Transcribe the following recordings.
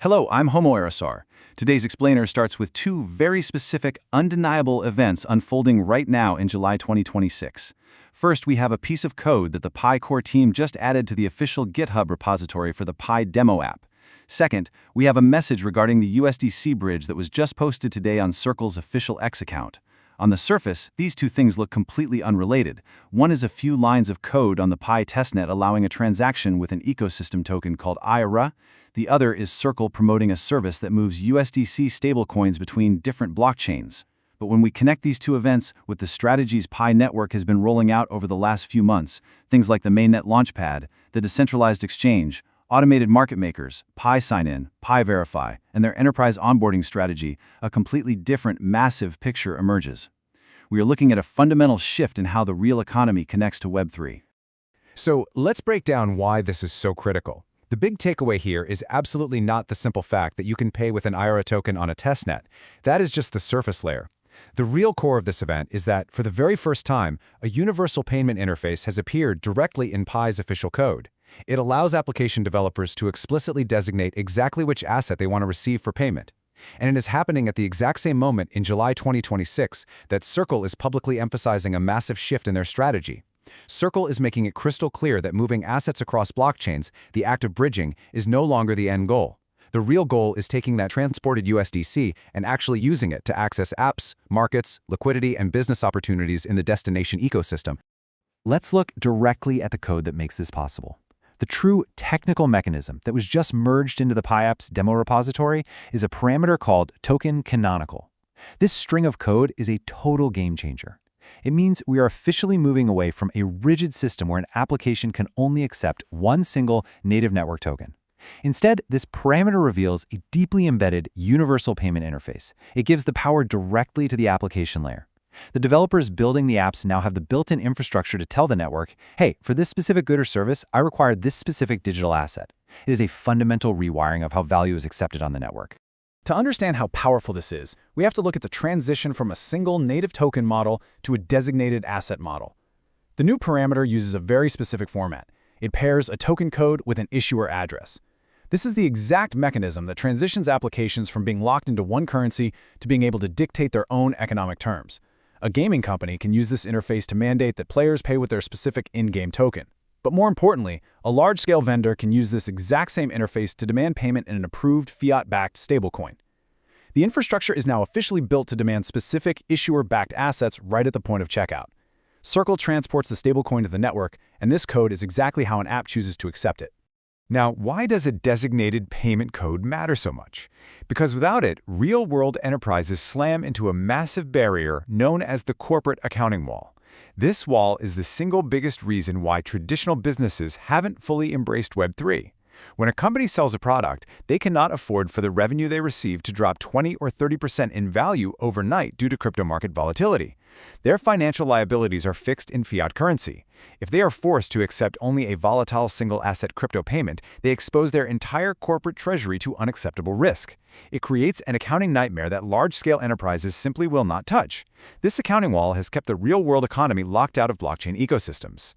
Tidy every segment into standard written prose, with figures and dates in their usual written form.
Hello, I'm HomoArrosor. Today's explainer starts with two very specific, undeniable events unfolding right now in July 2026. First, we have a piece of code that the Pi core team just added to the official GitHub repository for the Pi demo app. Second, we have a message regarding the USDC bridge that was just posted today on Circle's official X account. On the surface, these two things look completely unrelated. One is a few lines of code on the Pi testnet allowing a transaction with an ecosystem token called IRA. The other is Circle promoting a service that moves USDC stablecoins between different blockchains. But when we connect these two events with the strategies Pi network has been rolling out over the last few months, things like the Mainnet Launchpad, the decentralized exchange, automated market makers, Pi sign-in, Pi verify, and their enterprise onboarding strategy, a completely different, massive picture emerges. We are looking at a fundamental shift in how the real economy connects to Web3. So let's break down why this is so critical. The big takeaway here is absolutely not the simple fact that you can pay with an IRA token on a testnet. That is just the surface layer. The real core of this event is that, for the very first time, a universal payment interface has appeared directly in Pi's official code. It allows application developers to explicitly designate exactly which asset they want to receive for payment. And it is happening at the exact same moment in July 2026 that Circle is publicly emphasizing a massive shift in their strategy. Circle is making it crystal clear that moving assets across blockchains, the act of bridging, is no longer the end goal. The real goal is taking that transported USDC and actually using it to access apps, markets, liquidity, and business opportunities in the destination ecosystem. Let's look directly at the code that makes this possible. The true technical mechanism that was just merged into the Pi app's demo repository is a parameter called token canonical. This string of code is a total game changer. It means we are officially moving away from a rigid system where an application can only accept one single native network token. Instead, this parameter reveals a deeply embedded universal payment interface. It gives the power directly to the application layer. The developers building the apps now have the built-in infrastructure to tell the network, hey, for this specific good or service, I require this specific digital asset. It is a fundamental rewiring of how value is accepted on the network. To understand how powerful this is, we have to look at the transition from a single native token model to a designated asset model. The new parameter uses a very specific format. It pairs a token code with an issuer address. This is the exact mechanism that transitions applications from being locked into one currency to being able to dictate their own economic terms. A gaming company can use this interface to mandate that players pay with their specific in-game token. But more importantly, a large-scale vendor can use this exact same interface to demand payment in an approved fiat-backed stablecoin. The infrastructure is now officially built to demand specific issuer-backed assets right at the point of checkout. Circle transports the stablecoin to the network, and this code is exactly how an app chooses to accept it. Now, why does a designated payment code matter so much? Because without it, real-world enterprises slam into a massive barrier known as the corporate accounting wall. This wall is the single biggest reason why traditional businesses haven't fully embraced Web3. When a company sells a product, they cannot afford for the revenue they receive to drop 20 or 30% in value overnight due to crypto market volatility. Their financial liabilities are fixed in fiat currency. If they are forced to accept only a volatile single-asset crypto payment, they expose their entire corporate treasury to unacceptable risk. It creates an accounting nightmare that large-scale enterprises simply will not touch. This accounting wall has kept the real-world economy locked out of blockchain ecosystems.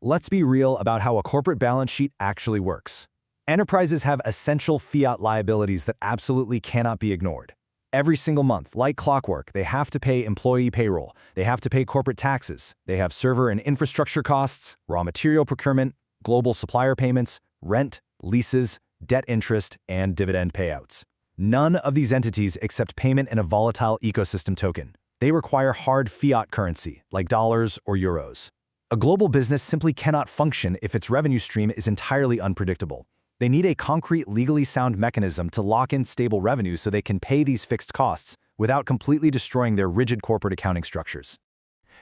Let's be real about how a corporate balance sheet actually works. Enterprises have essential fiat liabilities that absolutely cannot be ignored. Every single month, like clockwork, they have to pay employee payroll, they have to pay corporate taxes, they have server and infrastructure costs, raw material procurement, global supplier payments, rent, leases, debt interest, and dividend payouts. None of these entities accept payment in a volatile ecosystem token. They require hard fiat currency, like dollars or euros. A global business simply cannot function if its revenue stream is entirely unpredictable. They need a concrete, legally sound mechanism to lock in stable revenue so they can pay these fixed costs without completely destroying their rigid corporate accounting structures.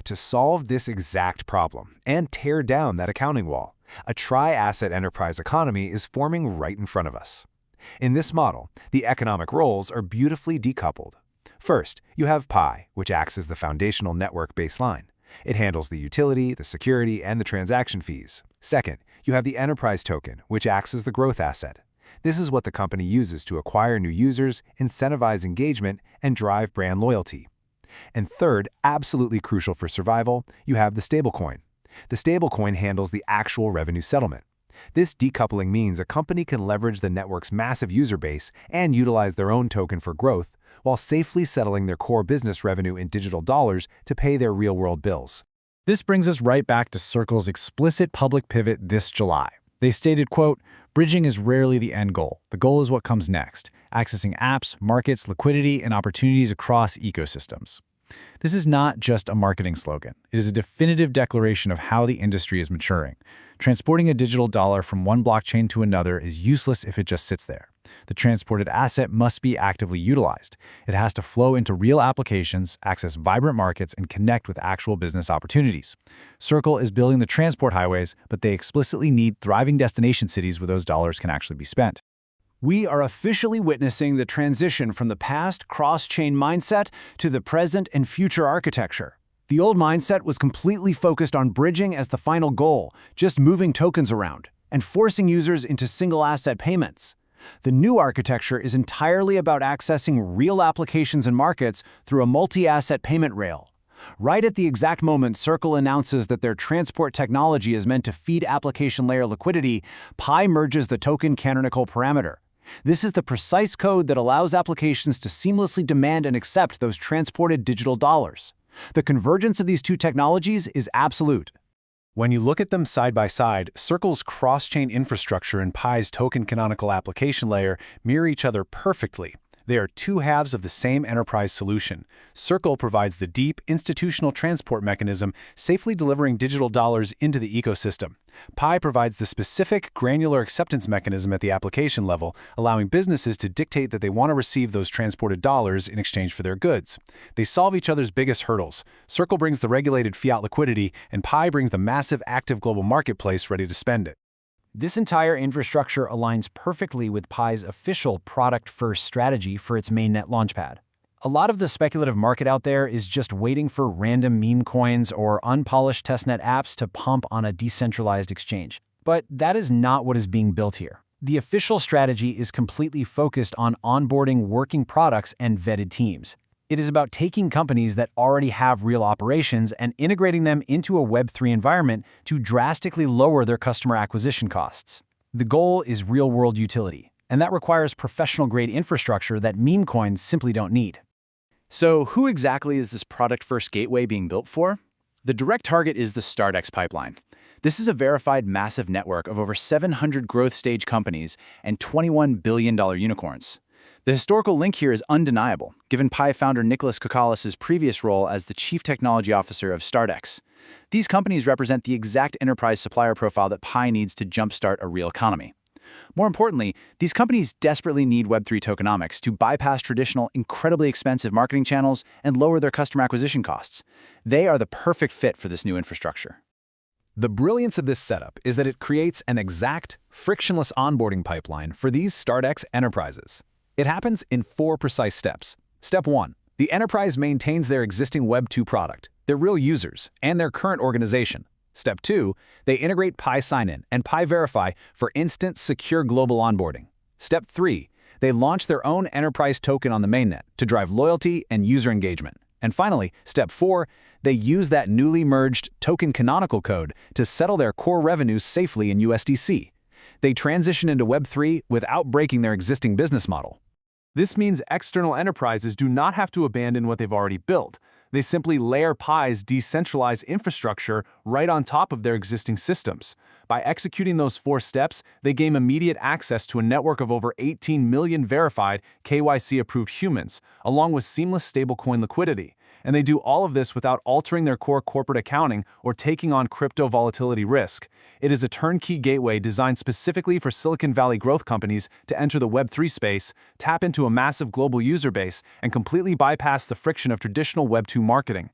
To solve this exact problem and tear down that accounting wall, a tri-asset enterprise economy is forming right in front of us. In this model, the economic roles are beautifully decoupled. First, you have Pi, which acts as the foundational network baseline. It handles the utility, the security, and the transaction fees. Second, you have the enterprise token, which acts as the growth asset. This is what the company uses to acquire new users, incentivize engagement, and drive brand loyalty. And third, absolutely crucial for survival, you have the stablecoin. The stablecoin handles the actual revenue settlement. This decoupling means a company can leverage the network's massive user base and utilize their own token for growth, while safely settling their core business revenue in digital dollars to pay their real-world bills. This brings us right back to Circle's explicit public pivot this July. They stated, quote, "Bridging is rarely the end goal. The goal is what comes next, accessing apps, markets, liquidity, and opportunities across ecosystems." This is not just a marketing slogan. It is a definitive declaration of how the industry is maturing. Transporting a digital dollar from one blockchain to another is useless if it just sits there. The transported asset must be actively utilized. It has to flow into real applications, access vibrant markets, and connect with actual business opportunities. Circle is building the transport highways, but they explicitly need thriving destination cities where those dollars can actually be spent. We are officially witnessing the transition from the past cross-chain mindset to the present and future architecture. The old mindset was completely focused on bridging as the final goal, just moving tokens around, and forcing users into single-asset payments. The new architecture is entirely about accessing real applications and markets through a multi-asset payment rail. Right at the exact moment Circle announces that their transport technology is meant to feed application layer liquidity, Pi merges the token canonical parameter. This is the precise code that allows applications to seamlessly demand and accept those transported digital dollars. The convergence of these two technologies is absolute. When you look at them side by side, Circle's cross-chain infrastructure and Pi's token canonical application layer mirror each other perfectly. They are two halves of the same enterprise solution. Circle provides the deep, institutional transport mechanism, safely delivering digital dollars into the ecosystem. Pi provides the specific, granular acceptance mechanism at the application level, allowing businesses to dictate that they want to receive those transported dollars in exchange for their goods. They solve each other's biggest hurdles. Circle brings the regulated fiat liquidity, and Pi brings the massive active global marketplace ready to spend it. This entire infrastructure aligns perfectly with Pi's official product-first strategy for its mainnet Launchpad. A lot of the speculative market out there is just waiting for random meme coins or unpolished testnet apps to pump on a decentralized exchange. But that is not what is being built here. The official strategy is completely focused on onboarding working products and vetted teams. It is about taking companies that already have real operations and integrating them into a Web3 environment to drastically lower their customer acquisition costs. The goal is real-world utility, and that requires professional-grade infrastructure that meme coins simply don't need. So who exactly is this product-first gateway being built for? The direct target is the StartX pipeline. This is a verified massive network of over 700 growth-stage companies and $21 billion unicorns. The historical link here is undeniable, given Pi founder Nicholas Kokalis's previous role as the Chief Technology Officer of StartX. These companies represent the exact enterprise supplier profile that Pi needs to jumpstart a real economy. More importantly, these companies desperately need Web3 tokenomics to bypass traditional, incredibly expensive marketing channels and lower their customer acquisition costs. They are the perfect fit for this new infrastructure. The brilliance of this setup is that it creates an exact, frictionless onboarding pipeline for these StartX enterprises. It happens in 4 precise steps. Step 1. The enterprise maintains their existing Web 2 product, their real users, and their current organization. Step 2. They integrate Pi Sign-In and Pi Verify for instant, secure global onboarding. Step 3. They launch their own enterprise token on the mainnet to drive loyalty and user engagement. And finally, Step 4. They use that newly merged token canonical code to settle their core revenues safely in USDC. They transition into Web3 without breaking their existing business model. This means external enterprises do not have to abandon what they've already built. They simply layer Pi's decentralized infrastructure right on top of their existing systems. By executing those 4 steps, they gain immediate access to a network of over 18 million verified KYC-approved humans, along with seamless stablecoin liquidity. And they do all of this without altering their core corporate accounting or taking on crypto volatility risk. It is a turnkey gateway designed specifically for Silicon Valley growth companies to enter the Web3 space, tap into a massive global user base, and completely bypass the friction of traditional Web2 marketing.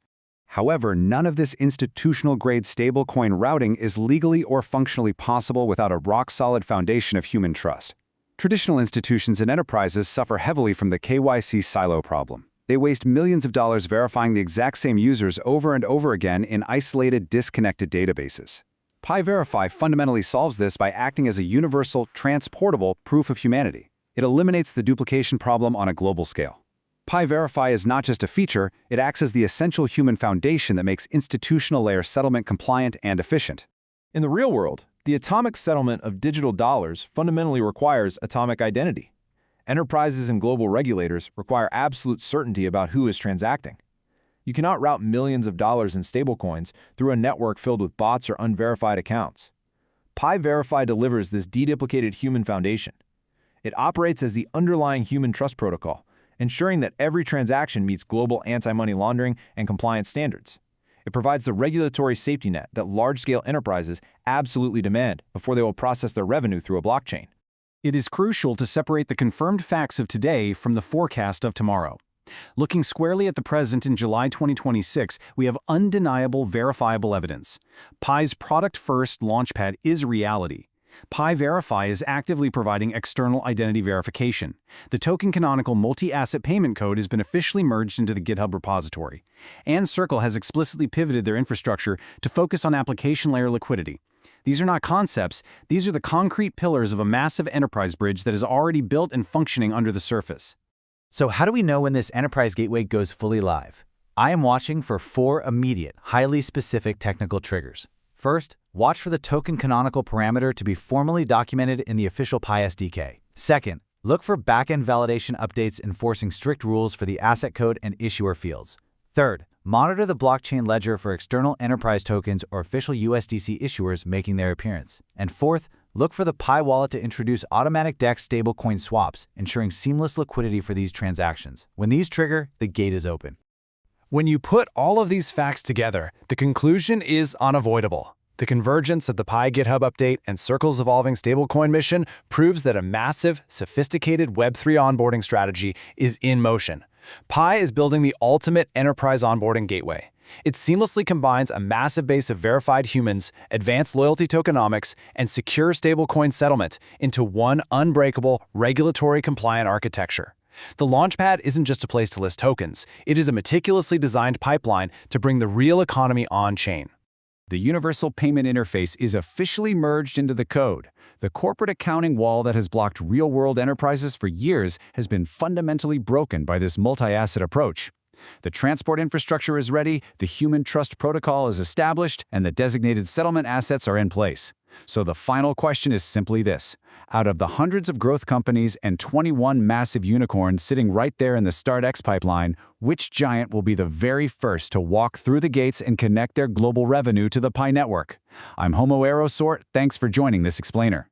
However, none of this institutional-grade stablecoin routing is legally or functionally possible without a rock-solid foundation of human trust. Traditional institutions and enterprises suffer heavily from the KYC silo problem. They waste millions of dollars verifying the exact same users over and over again in isolated, disconnected databases. Pi Verify fundamentally solves this by acting as a universal, transportable proof of humanity. It eliminates the duplication problem on a global scale. Pi Verify is not just a feature, it acts as the essential human foundation that makes institutional layer settlement compliant and efficient. In the real world, the atomic settlement of digital dollars fundamentally requires atomic identity. Enterprises and global regulators require absolute certainty about who is transacting. You cannot route millions of dollars in stablecoins through a network filled with bots or unverified accounts. Pi Verify delivers this deduplicated human foundation. It operates as the underlying human trust protocol, ensuring that every transaction meets global anti-money laundering and compliance standards. It provides the regulatory safety net that large-scale enterprises absolutely demand before they will process their revenue through a blockchain. It is crucial to separate the confirmed facts of today from the forecast of tomorrow. Looking squarely at the present in July 2026, we have undeniable, verifiable evidence. Pi's product-first Launchpad is reality. Pi Verify is actively providing external identity verification. The token canonical multi-asset payment code has been officially merged into the GitHub repository. And Circle has explicitly pivoted their infrastructure to focus on application layer liquidity. These are not concepts, these are the concrete pillars of a massive enterprise bridge that is already built and functioning under the surface. So how do we know when this enterprise gateway goes fully live? I am watching for 4 immediate, highly specific technical triggers. First, watch for the token canonical parameter to be formally documented in the official Pi SDK. Second, look for backend validation updates enforcing strict rules for the asset code and issuer fields. Third, monitor the blockchain ledger for external enterprise tokens or official USDC issuers making their appearance. And fourth, look for the Pi wallet to introduce automatic DEX stablecoin swaps, ensuring seamless liquidity for these transactions. When these trigger, the gate is open. When you put all of these facts together, the conclusion is unavoidable. The convergence of the Pi GitHub update and Circle's evolving stablecoin mission proves that a massive, sophisticated Web3 onboarding strategy is in motion. Pi is building the ultimate enterprise onboarding gateway. It seamlessly combines a massive base of verified humans, advanced loyalty tokenomics, and secure stablecoin settlement into one unbreakable, regulatory-compliant architecture. The Launchpad isn't just a place to list tokens. It is a meticulously designed pipeline to bring the real economy on-chain. The universal payment interface is officially merged into the code. The corporate accounting wall that has blocked real-world enterprises for years has been fundamentally broken by this multi-asset approach. The transport infrastructure is ready, the human trust protocol is established, and the designated settlement assets are in place. So the final question is simply this. Out of the hundreds of growth companies and 21 massive unicorns sitting right there in the StartX pipeline, which giant will be the very first to walk through the gates and connect their global revenue to the Pi network? I'm HomoArrosor. Thanks for joining this explainer.